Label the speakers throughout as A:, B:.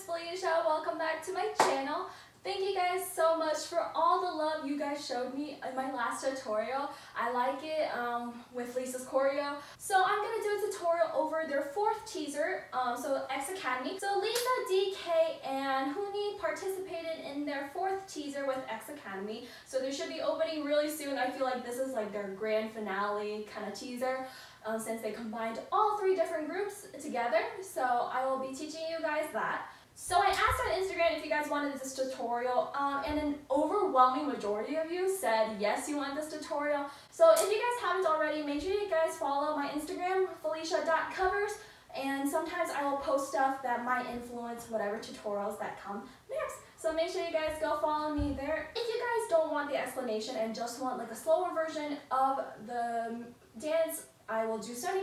A: Felicia. Welcome back to my channel. Thank you guys so much for all the love you guys showed me in my last tutorial. I like it with Lisa's choreo. So I'm going to do a tutorial over their fourth teaser, so XACADEMY. So Lisa, DK, and HOONY participated in their fourth teaser with XACADEMY. So they should be opening really soon. I feel like this is like their grand finale kind of teaser. Since they combined all three different groups together. So I will be teaching you guys that. So I asked on Instagram if you guys wanted this tutorial, and an overwhelming majority of you said yes, you want this tutorial. So if you guys haven't already, make sure you guys follow my Instagram, felicia.covers, and sometimes I will post stuff that might influence whatever tutorials that come next. So make sure you guys go follow me there. If you guys don't want the explanation and just want like a slower version of the dance, I will do 75%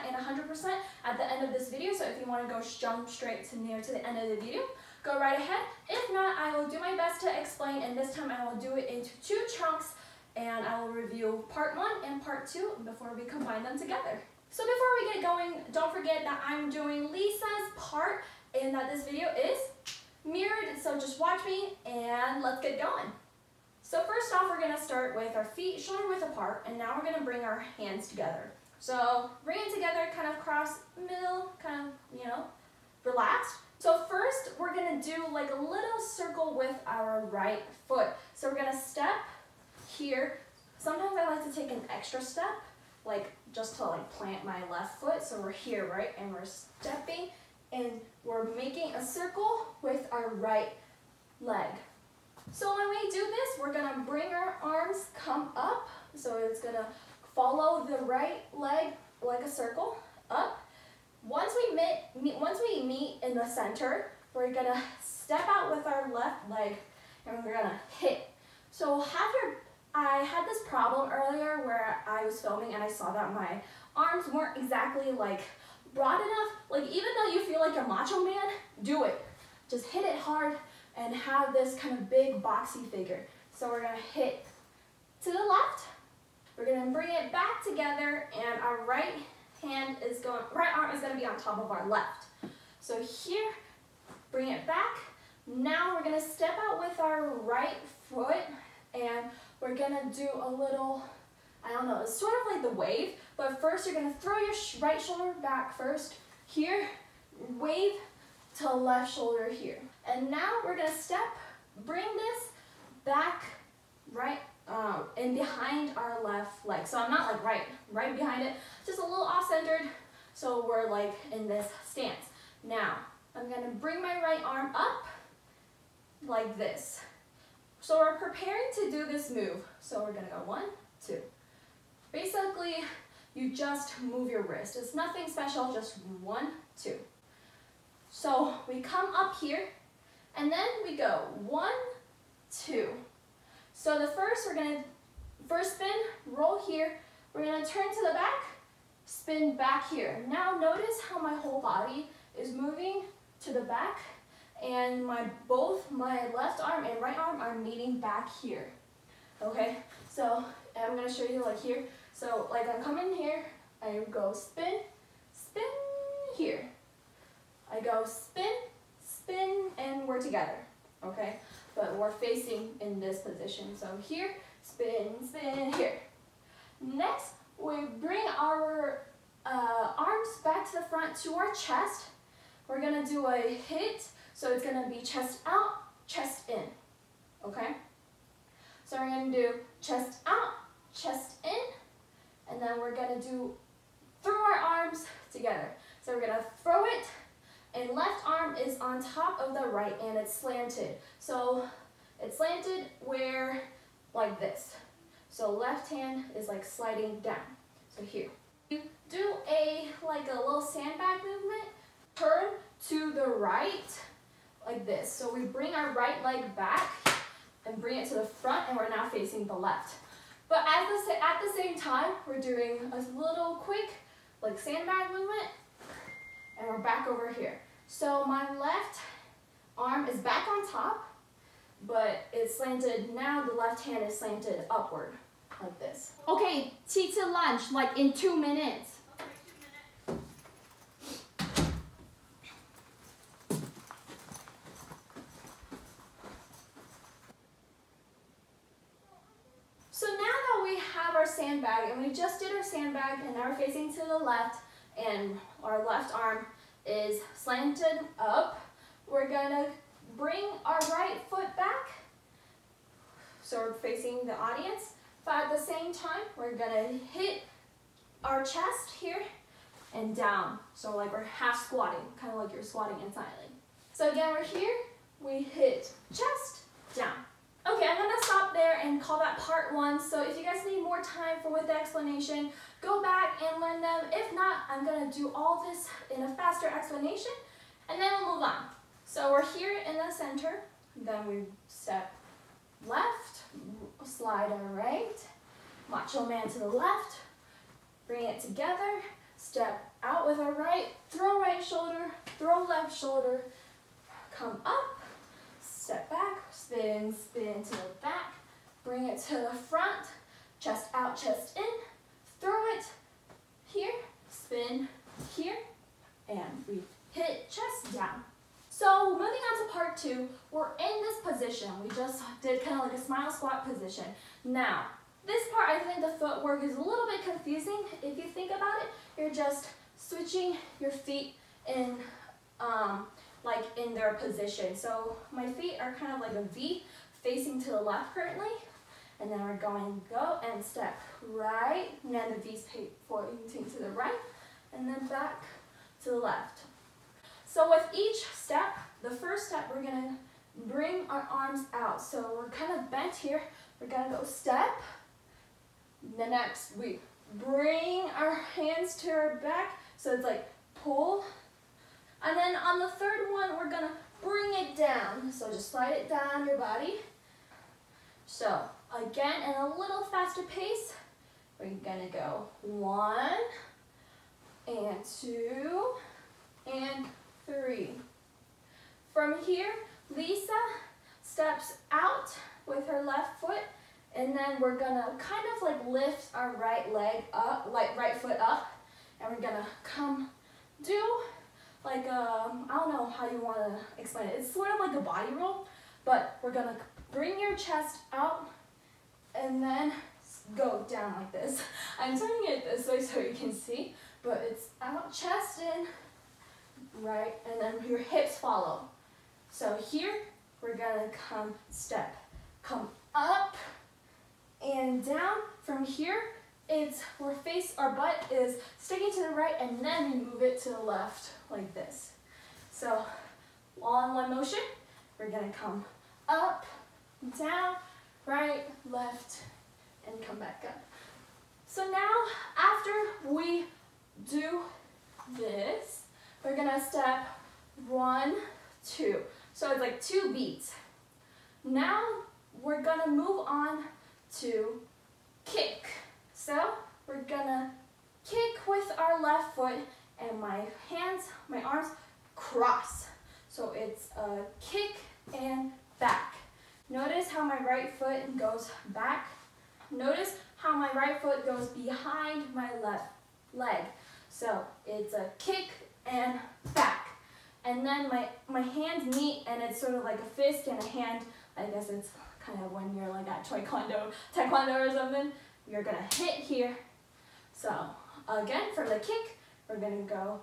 A: and 100% at the end of this video. So if you want to go jump straight to near to the end of the video, go right ahead. If not, I will do my best to explain, and this time I will do it into 2 chunks, and I will review part 1 and part 2 before we combine them together. So before we get going, don't forget that I'm doing Lisa's part and that this video is mirrored. So just watch me and let's get going. So first off, we're going to start with our feet shoulder width apart, and now we're going to bring our hands together. So bring it together, kind of cross middle, kind of, you know, relaxed. So first, we're going to do like a little circle with our right foot. So we're going to step here. Sometimes I like to take an extra step, like just to like plant my left foot. So we're here, right? And we're stepping, and we're making a circle with our right leg. So when we do this, we're going to bring our arms come up. So it's going to follow the right leg like a circle up. Once we meet in the center, we're going to step out with our left leg, and we're going to hit. So I had this problem earlier where I was filming and I saw that my arms weren't exactly like broad enough. Like even though you feel like a macho man, do it. Just hit it hard and have this kind of big boxy figure. So we're gonna hit to the left. We're gonna bring it back together, and our right arm is gonna be on top of our left. So here, bring it back. Now we're gonna step out with our right foot, and we're gonna do a little, I don't know, it's sort of like the wave, but first you're gonna throw your right shoulder back first, here, wave to left shoulder here. And now we're gonna bring this back right and behind our left leg. So I'm not like right behind it, just a little off-centered. So we're like in this stance. Now I'm gonna bring my right arm up like this. So we're preparing to do this move. So we're gonna go 1, 2. Basically, you just move your wrist. It's nothing special, just 1, 2. So we come up here, and then we go 1, 2. So the first, we're gonna first spin, roll here. We're gonna turn to the back, spin back here. Now notice how my whole body is moving to the back, and both my left arm and right arm are meeting back here. Okay, so I'm gonna show you like here. So like I'm coming here, I go spin, spin here. I go spin, spin, and we're together, okay? But we're facing in this position. So here, spin, spin, here. Next, we bring our arms back to the front to our chest. We're gonna do a hit, so it's gonna be chest out, chest in, okay? So we're gonna do chest out, chest in, and then we're gonna throw our arms together. So we're gonna throw it, and left arm is on top of the right, and it's slanted. So it's slanted where, like this. So left hand is like sliding down. So here. You do like a little sandbag movement, turn to the right, like this. So we bring our right leg back and bring it to the front, and we're now facing the left. But at the same time, we're doing a little quick, like sandbag movement, and we're back over here. So my left arm is back on top, but it's slanted. Now the left hand is slanted upward, like this. Okay, tea to lunch, like in 2 minutes. Okay, 2 minutes. sandbag, and we just did our sandbag, and now we're facing to the left, and our left arm is slanted up. We're gonna bring our right foot back, so we're facing the audience, but at the same time, we're gonna hit our chest here and down. So like we're half squatting, kind of like you're squatting and smiling. So again, we're here, we hit chest, down. Okay, I'm gonna stop there and call that part 1. So if you guys need more time with the explanation, go back and learn them. If not, I'm gonna do all this in a faster explanation, and then we'll move on. So we're here in the center, then we step left, slide our right, macho man to the left, bring it together, step out with our right, throw right shoulder, throw left shoulder, come up, step back, spin, spin to the back, bring it to the front, chest out, chest in, throw it here, spin here, and we hit chest down. So moving on to part 2, we're in this position. We just did kind of like a smile squat position. Now, this part, I think the footwork is a little bit confusing. If you think about it, you're just switching your feet in, like in their position. So my feet are kind of like a V facing to the left currently. And then we're going to go and step right, and then the V's pointing to the right, and then back to the left. So with each step, the first step, we're gonna bring our arms out. So we're kind of bent here. We're gonna go step. The next, we bring our hands to our back. So it's like pull. And then on the third one, we're gonna bring it down. So just slide it down your body. So again, in a little faster pace, we're gonna go 1 and 2 and 3. From here, Lisa steps out with her left foot, and then we're gonna kind of like lift our right leg up, like right foot up, and we're gonna come do like I don't know how you want to explain it. It's sort of like a body roll, but we're gonna bring your chest out and then go down like this. I'm turning it this way so you can see, but it's out, chest in, right, and then your hips follow. So here, we're gonna come step, come up and down. From here, our butt is sticking to the right, and then we move it to the left like this. So all in one motion, we're gonna come up, down, right, left, and come back up. So now, after we do this, we're gonna step 1, 2. So it's like 2 beats. Now we're gonna move on to kick. So we're gonna kick with our left foot, and my arms cross. So it's a kick and back. Notice how my right foot goes back. Notice how my right foot goes behind my left leg. So it's a kick and back. And then my hands meet, and it's sort of like a fist and a hand. I guess it's kind of when you're like at taekwondo or something. You're gonna hit here. So again, for the kick, we're gonna go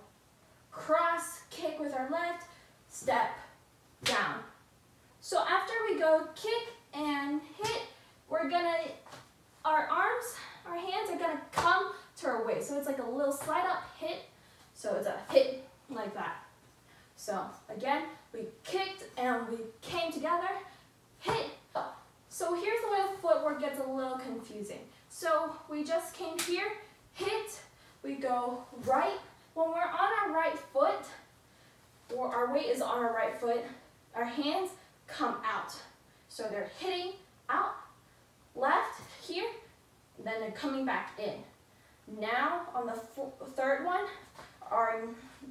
A: cross, kick with our left, step, down. So after we go kick and hit, we're gonna, our hands are gonna come to our waist. So it's like a little slide up hit. So it's a hit like that. So again, we kicked and we came together, hit. So here's the way the footwork gets a little confusing. So we just came here, hit, we go right. When we're on our right foot, or our weight is on our right foot, our hands come out. So they're hitting out, left, here, then they're coming back in. Now on the third one,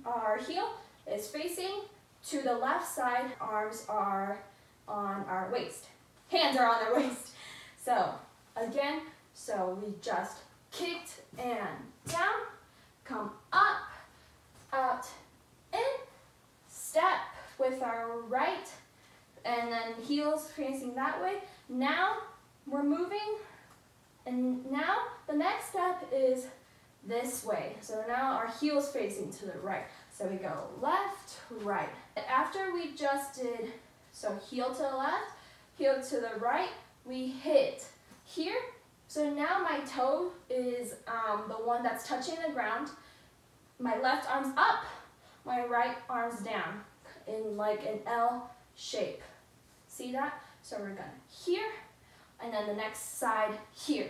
A: our heel is facing to the left side, arms are on our waist. Hands are on our waist. So again, so we just kicked and down, come up, out, in, step with our right, and then heels facing that way. Now we're moving, and now the next step is this way. So now our heel's facing to the right. So we go left, right. After we just did, so heel to the left, heel to the right, we hit here. So now my toe is the one that's touching the ground. My left arm's up, my right arm's down in like an L shape. See that? So we're gonna here, and then the next side here.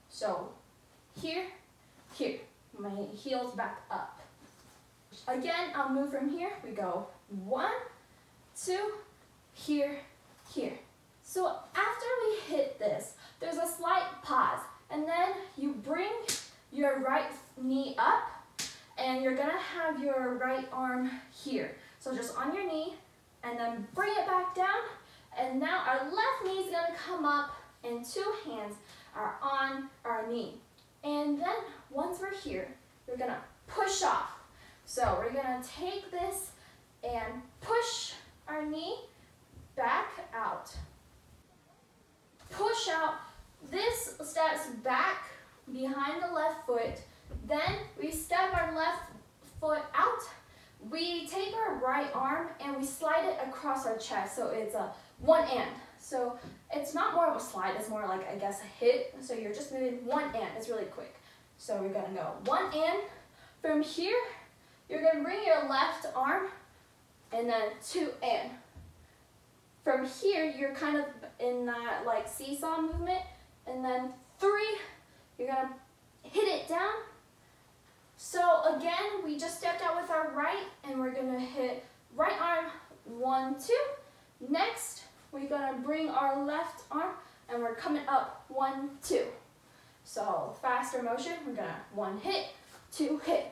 A: So here, here. My heel's back up. Again, I'll move from here. We go 1, 2, here, here. So after we hit this, there's a slight pause, and then you bring your right knee up, and you're gonna have your right arm here. So just on your knee, and then bring it back down, and now our left knee is gonna come up, and 2 hands are on our knee. And then once we're here, we're gonna push off. So we're gonna take this and push our knee back out. Push out. This steps back behind the left foot. Then we step our left foot out. We take our right arm and we slide it across our chest. So it's a one and. So it's not more of a slide, it's more like, I guess, a hit. So you're just moving one and. It's really quick. So we're gonna go one and. From here, you're gonna bring your left arm and then 2 and. From here, you're kind of in that like seesaw movement, and then 3, you're gonna hit it down. So again, we just stepped out with our right, and we're gonna hit right arm 1, 2. Next, we're gonna bring our left arm, and we're coming up 1, 2. So faster motion, we're gonna 1 hit, 2 hit.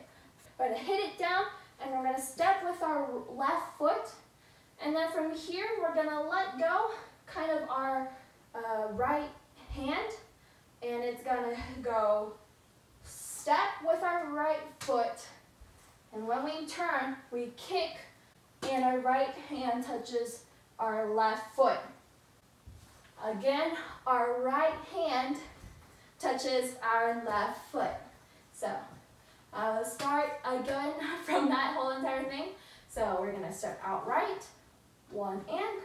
A: We're gonna hit it down, and we're gonna step with our left foot. And then from here, we're gonna let go kind of our right hand, and it's gonna go step with our right foot. And when we turn, we kick, and our right hand touches our left foot. Again, our right hand touches our left foot. So I'll start again from that whole entire thing. So we're gonna step out right. 1 and,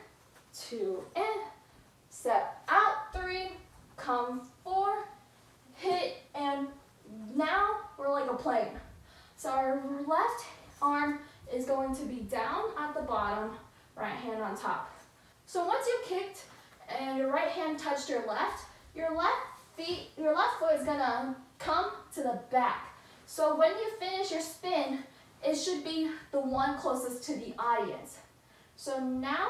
A: 2 and, step out 3, come 4, hit, and now we're like a plane. So our left arm is going to be down at the bottom, right hand on top. So once you kicked and your right hand touched your left foot is gonna come to the back. So when you finish your spin, it should be the one closest to the audience. So now,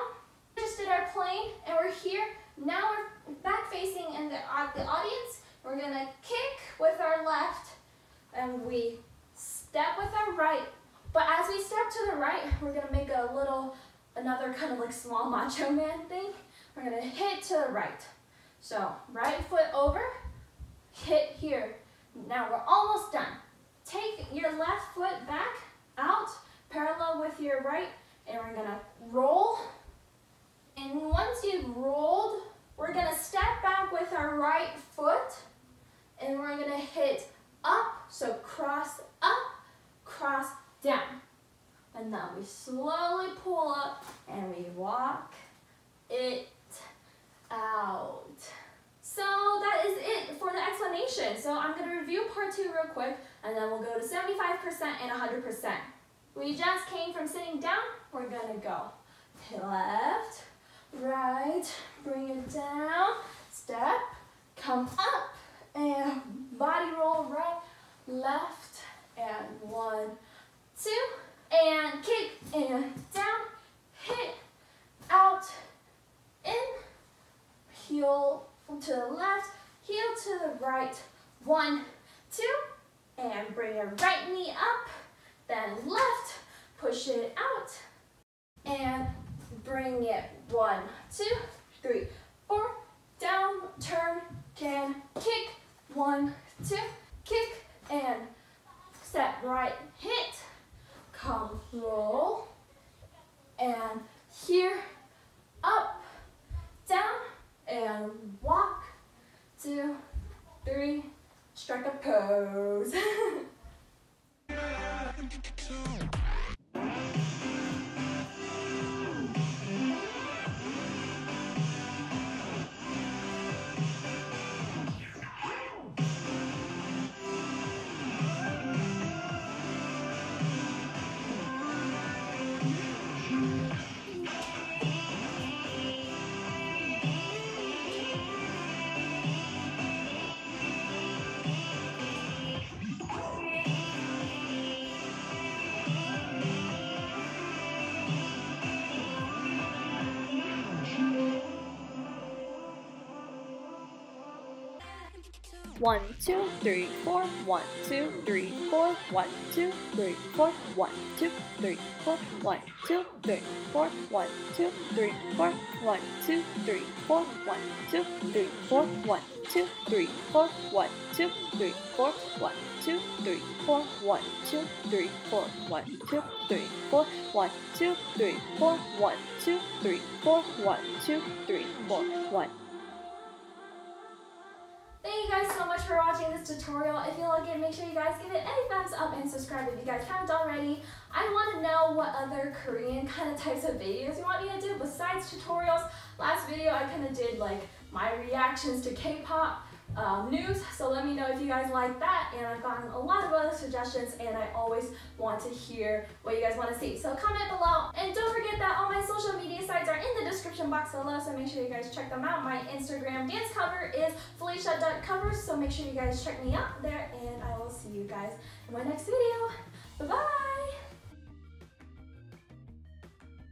A: we just did our plane, and we're here. Now we're back facing in the audience. We're gonna kick with our left, and we step with our right. But as we step to the right, we're gonna make another kind of like small macho man thing. We're gonna hit to the right. So right foot over, hit here. Now we're almost done. Take your left foot back out, parallel with your right, and we're gonna roll. And once you've rolled, we're gonna step back with our right foot, and we're gonna hit up, so cross up, cross down. And then we slowly pull up, and we walk it out. So that is it for the explanation. So I'm gonna review part 2 real quick, and then we'll go to 75% and 100%. We just came from sitting down. We're gonna go left, right, bring it down, step, come up, and body roll right, left, and 1, 2, and kick, and down, hit, out, in, heel to the left, heel to the right, 1, 2, and bring your right knee up, then left, push it out, and bring it 1, 2, 3, 4, down, turn, can, kick, 1, 2, kick, and step right, hit, come, roll, and here, up, down, and walk, 2, 3, strike a pose. 1, 2, 3, 4, 1, 2, 3, 4, 1, 2, 3, 4, 1, 2, 3, 4, 1, 2, 3, 4, 1, 2, 3, 4, 1, 2, 3, 4, 1, 2, 3, 4, 1, 2, 3, 4, 1, 2, 3, 4, 1, 2, 3, 4, 1, 2, 3, 4, 1, 2, 3, 4, 1, 2, 3, 4, 1, 2, 3, 4, 1, 2, 3, 4, 1. Thank you guys so much for watching this tutorial. If you like it, make sure you guys give it any thumbs up and subscribe if you guys haven't already. I want to know what other Korean kind of types of videos you want me to do besides tutorials. Last video I kind of did like my reactions to K-pop news, so let me know if you guys like that, and I've gotten a lot of other suggestions and I always want to hear what you guys want to see, so comment below. And don't forget that all my social media sites are in the description box below, so make sure you guys check them out. My Instagram dance cover is Felicia.covers, so make sure you guys check me out there, and I will see you guys in my next video. Bye bye.